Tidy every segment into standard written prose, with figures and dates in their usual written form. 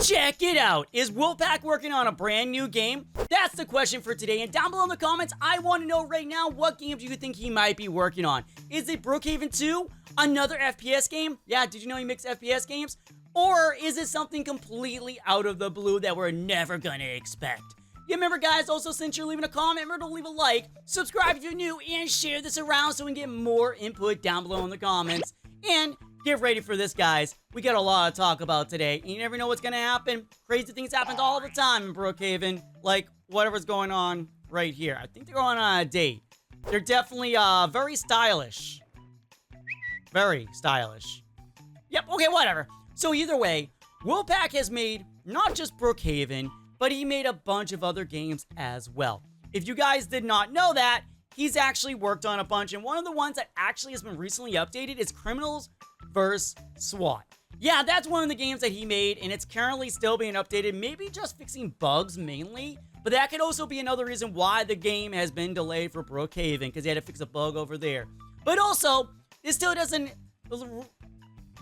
Check it out! Is Wolfpaq working on a brand new game? That's the question for today, and down below in the comments, I want to know right now, what games do you think he might be working on? Is it Brookhaven 2? Another FPS game? Yeah, did you know he makes FPS games? Or is it something completely out of the blue that we're never gonna expect? Yeah, remember guys, also since you're leaving a comment, remember to leave a like, subscribe if you're new, and share this around so we can get more input down below in the comments. And get ready for this, guys. We got a lot to talk about today. And you never know what's going to happen. Crazy things happen all the time in Brookhaven. Like, whatever's going on right here. I think they're going on a date. They're definitely, very stylish. Very stylish. Yep, okay, whatever. So either way, Wolfpaq has made not just Brookhaven, but he made a bunch of other games as well. If you guys did not know that, he's actually worked on a bunch. And one of the ones that actually has been recently updated is Criminals vs. SWAT. Yeah, that's one of the games that he made, and it's currently still being updated, maybe just fixing bugs mainly, but that could also be another reason why the game has been delayed for Brookhaven, because they had to fix a bug over there. But also, this still doesn't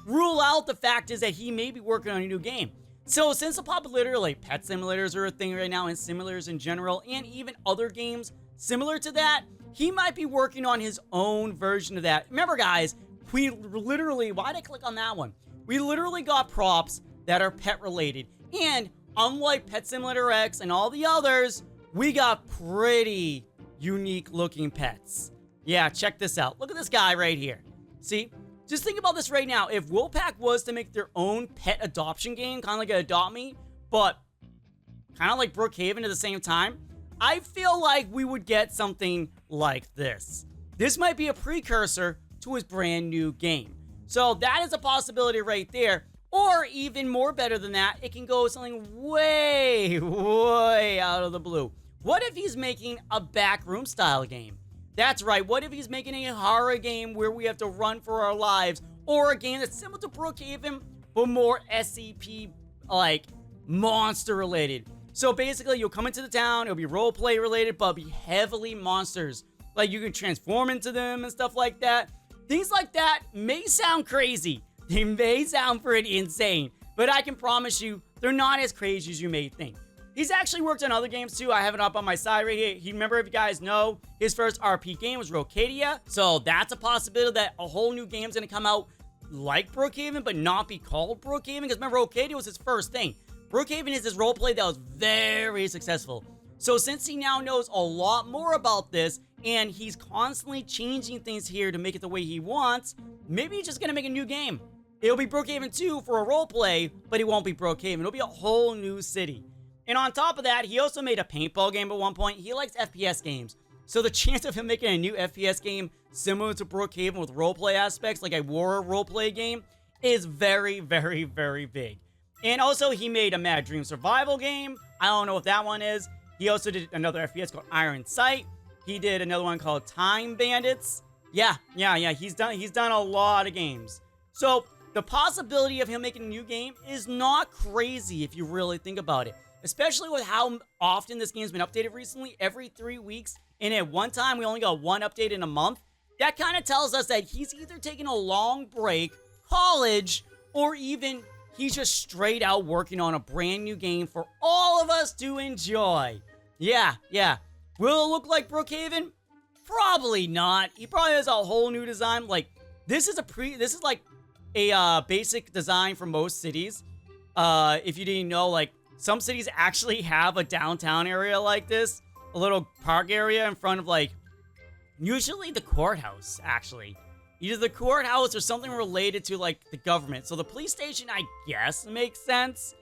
rule out the fact is that he may be working on a new game. So since the popularity, like pet simulators are a thing right now, and simulators in general, and even other games similar to that, he might be working on his own version of that. Remember guys, we literally, why'd I click on that one? We literally got props that are pet related. And unlike Pet Simulator X and all the others, we got pretty unique looking pets. Yeah, check this out. Look at this guy right here. See, just think about this right now. If Wolfpaq was to make their own pet adoption game, kind of like an Adopt Me, but kind of like Brookhaven at the same time, I feel like we would get something like this. This might be a precursor to his brand new game. So that is a possibility right there. Or even more better than that, it can go something way, way out of the blue. What if he's making a backroom style game? That's right, what if he's making a horror game where we have to run for our lives? Or a game that's similar to Brookhaven, but more SCP, like, monster related. So basically, you'll come into the town, it'll be roleplay related, but be heavily monsters. Like, you can transform into them and stuff like that. Things like that may sound crazy. They may sound pretty insane, but I can promise you, they're not as crazy as you may think. He's actually worked on other games too. I have it up on my side right here. Remember, if you guys know, his first RP game was Roleplay. So that's a possibility that a whole new game's gonna come out like Brookhaven, but not be called Brookhaven. Because remember, Roleplay was his first thing. Brookhaven is his roleplay that was very successful. So since he now knows a lot more about this, and he's constantly changing things here to make it the way he wants, maybe he's just gonna make a new game. It'll be Brookhaven 2 for a roleplay, but it won't be Brookhaven. It'll be a whole new city. And on top of that, he also made a paintball game at one point. He likes FPS games. So the chance of him making a new FPS game similar to Brookhaven with roleplay aspects, like a war roleplay game, is very, very, very big. And also, he made a Mad Dream survival game. I don't know what that one is. He also did another FPS called Iron Sight. He did another one called Time Bandits. Yeah. He's done a lot of games. So the possibility of him making a new game is not crazy if you really think about it. Especially with how often this game's been updated recently, every 3 weeks. And at one time, we only got one update in a month. That kind of tells us that he's either taking a long break, college, or even he's just straight out working on a brand new game for all of us to enjoy. Yeah. Will it look like Brookhaven? Probably not. He probably has a whole new design. Like, this is like a basic design for most cities. If you didn't know, like, some cities actually have a downtown area like this. A little park area in front of, like, usually the courthouse, actually. Either the courthouse or something related to, like, the government. So the police station, I guess, makes sense.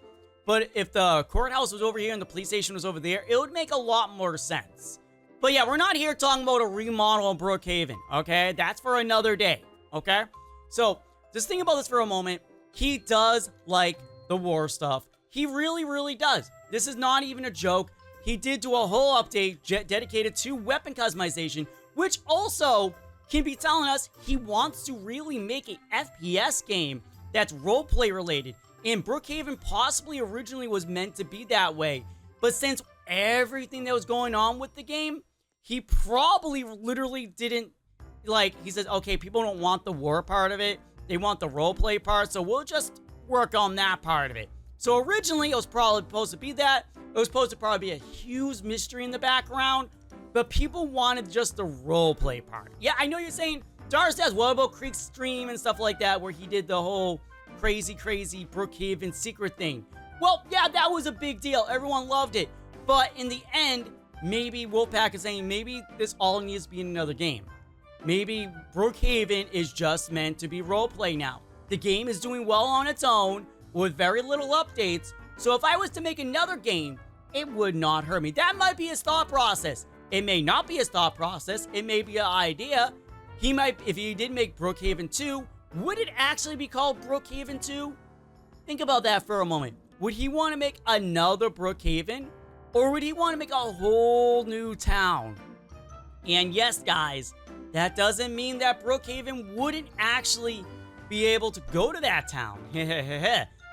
But if the courthouse was over here and the police station was over there, it would make a lot more sense. But yeah, we're not here talking about a remodel in Brookhaven, okay? That's for another day, okay? So, just think about this for a moment. He does like the war stuff. He really, really does. This is not even a joke. He did do a whole update dedicated to weapon customization, which also can be telling us he wants to really make a FPS game that's roleplay related. And Brookhaven possibly originally was meant to be that way. But since everything that was going on with the game, he probably literally didn't, like, he says, okay, people don't want the war part of it. They want the roleplay part, so we'll just work on that part of it. So originally, it was probably supposed to be that. It was supposed to probably be a huge mystery in the background, but people wanted just the roleplay part. Yeah, I know you're saying, darzeth, what about Creek Stream and stuff like that, where he did the whole crazy Brookhaven secret thing? Well, yeah, that was a big deal. Everyone loved it. But in the end, maybe Wolfpaq is saying maybe this all needs to be in another game. Maybe Brookhaven is just meant to be roleplay now. The game is doing well on its own with very little updates. So if I was to make another game, it would not hurt me. That might be his thought process. It may not be his thought process. It may be an idea. He might, if he did make Brookhaven 2, would it actually be called Brookhaven 2? Think about that for a moment. Would he want to make another Brookhaven? Or would he want to make a whole new town? And yes, guys, that doesn't mean that Brookhaven wouldn't actually be able to go to that town.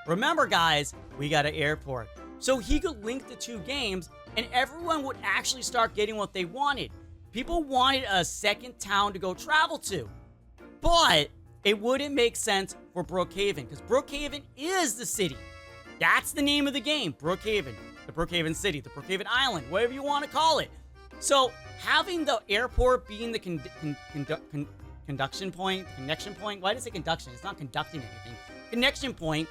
Remember, guys, we got an airport. So he could link the two games and everyone would actually start getting what they wanted. People wanted a second town to go travel to. But it wouldn't make sense for Brookhaven because Brookhaven is the city. That's the name of the game, Brookhaven. The Brookhaven City, the Brookhaven Island, whatever you want to call it. So having the airport being the connection point, why does it conduction? It's not conducting anything. Connection point,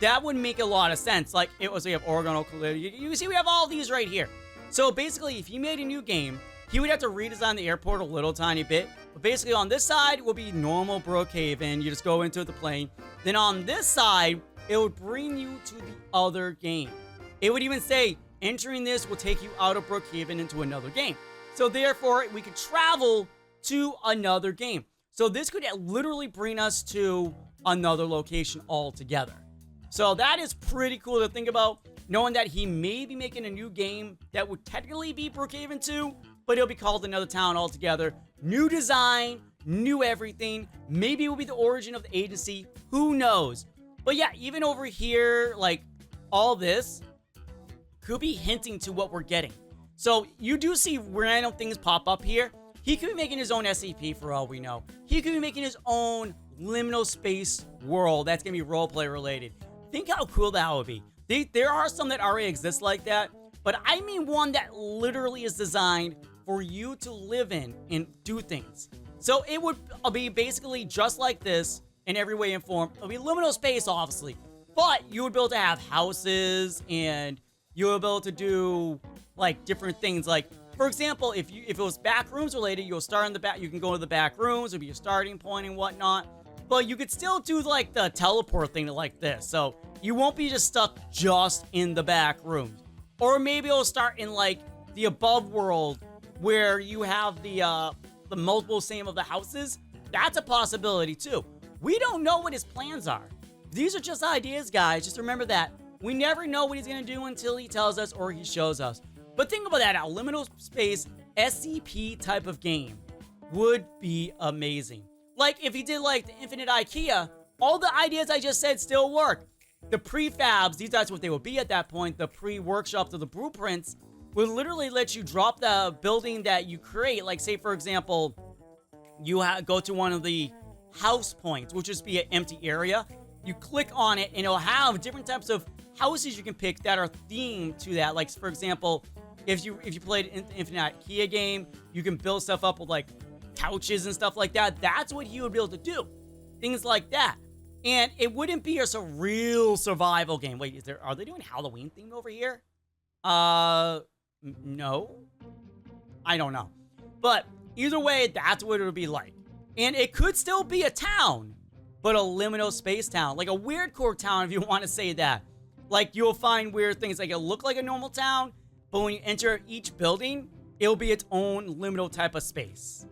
that would make a lot of sense. Like it was, we have orgonal collider. You see, we have all these right here. So basically, if he made a new game, he would have to redesign the airport a little tiny bit. But basically on this side will be normal Brookhaven. You just go into the plane. Then on this side, it would bring you to the other game. It would even say, entering this will take you out of Brookhaven into another game. So therefore, we could travel to another game. So this could literally bring us to another location altogether. So that is pretty cool to think about, knowing that he may be making a new game that would technically be Brookhaven 2, but it'll be called another town altogether. New design, new everything. Maybe it will be the origin of the agency. Who knows? But yeah, even over here, like all this could be hinting to what we're getting. So you do see random things pop up here. He could be making his own SCP for all we know. He could be making his own liminal space world that's going to be roleplay related. Think how cool that would be. There are some that already exist like that, but I mean one that literally is designed for you to live in and do things. So it would be basically just like this in every way and form. It'll be liminal space, obviously, but you would be able to have houses and you would be able to do like different things. Like, for example, if it was back rooms related, you'll start in the back. You can go to the back rooms. It'll be a starting point and whatnot. But you could still do like the teleport thing like this. So you won't be just stuck just in the back rooms. Or maybe it'll start in like the above world where you have the multiple same of the houses. That's a possibility too. We don't know what his plans are. These are just ideas, guys. Just remember that. We never know what he's going to do until he tells us or he shows us. But think about that. A liminal space SCP type of game would be amazing. Like if he did like the Infinite IKEA, all the ideas I just said still work. The prefabs, that's what they would be at that point. The pre-workshops of the blueprints would literally let you drop the building that you create. Like say, for example, you go to one of the house points, which would just be an empty area. You click on it and it'll have different types of houses you can pick that are themed to that. Like for example, if you played an Infinite IKEA game, you can build stuff up with like couches and stuff like that. That's what he would be able to do. Things like that. And it wouldn't be a real survival game. Wait, are they doing Halloween theme over here? No. I don't know. But either way, that's what it would be like. And it could still be a town, but a liminal space town. Like a weird core town, if you want to say that. Like you'll find weird things. Like it'll look like a normal town, but when you enter each building, it'll be its own liminal type of space.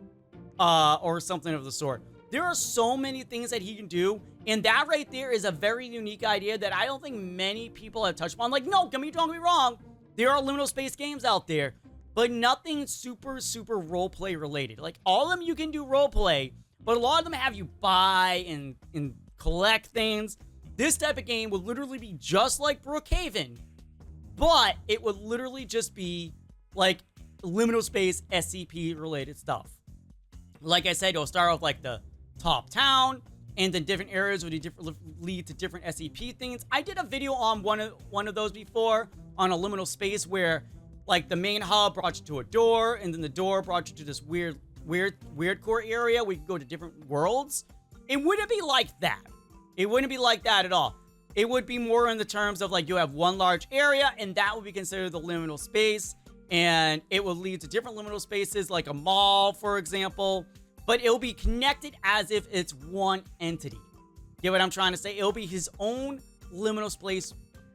Or something of the sort. There are so many things that he can do, and that right there is a very unique idea that I don't think many people have touched upon. Like, no, don't get me wrong. There are liminal space games out there, but nothing super roleplay related. Like, all of them you can do roleplay, but a lot of them have you buy and collect things. This type of game would literally be just like Brookhaven, but it would literally just be like liminal space SCP related stuff. Like I said, it'll start off like the top town. and then different areas would lead to different SCP things. I did a video on one of those before on a liminal space where, like, the main hub brought you to a door, and then the door brought you to this weird core area. We could go to different worlds. It wouldn't be like that. It wouldn't be like that at all. It would be more in the terms of, like, you have one large area, and that would be considered the liminal space, and it will lead to different liminal spaces, like a mall, for example, but it'll be connected as if it's one entity. Get what I'm trying to say? It'll be his own liminal space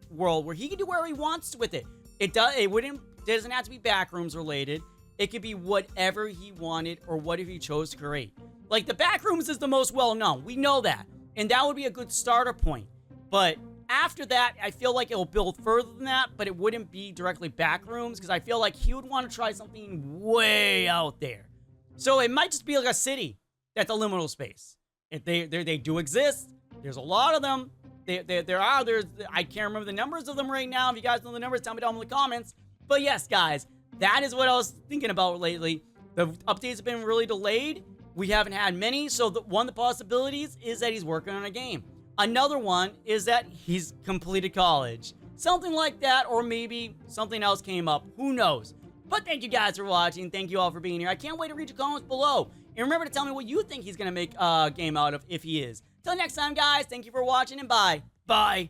world where he can do whatever he wants with it. It doesn't have to be backrooms related. It could be whatever he wanted or whatever he chose to create. Like, the backrooms is the most well-known. We know that. And that would be a good starter point. But after that, I feel like it'll build further than that, but it wouldn't be directly backrooms because I feel like he would want to try something way out there. So it might just be like a city that's a liminal space. If they do exist. There's a lot of them. I can't remember the numbers of them right now. If you guys know the numbers, tell me down in the comments. But yes, guys, that is what I was thinking about lately. The updates have been really delayed. We haven't had many, so one of the possibilities is that he's working on a game. Another one is that he's completed college. Something like that, or maybe something else came up. Who knows? But thank you guys for watching. Thank you all for being here. I can't wait to read your comments below. And remember to tell me what you think he's going to make a game out of if he is. Till next time, guys, thank you for watching, and bye. Bye.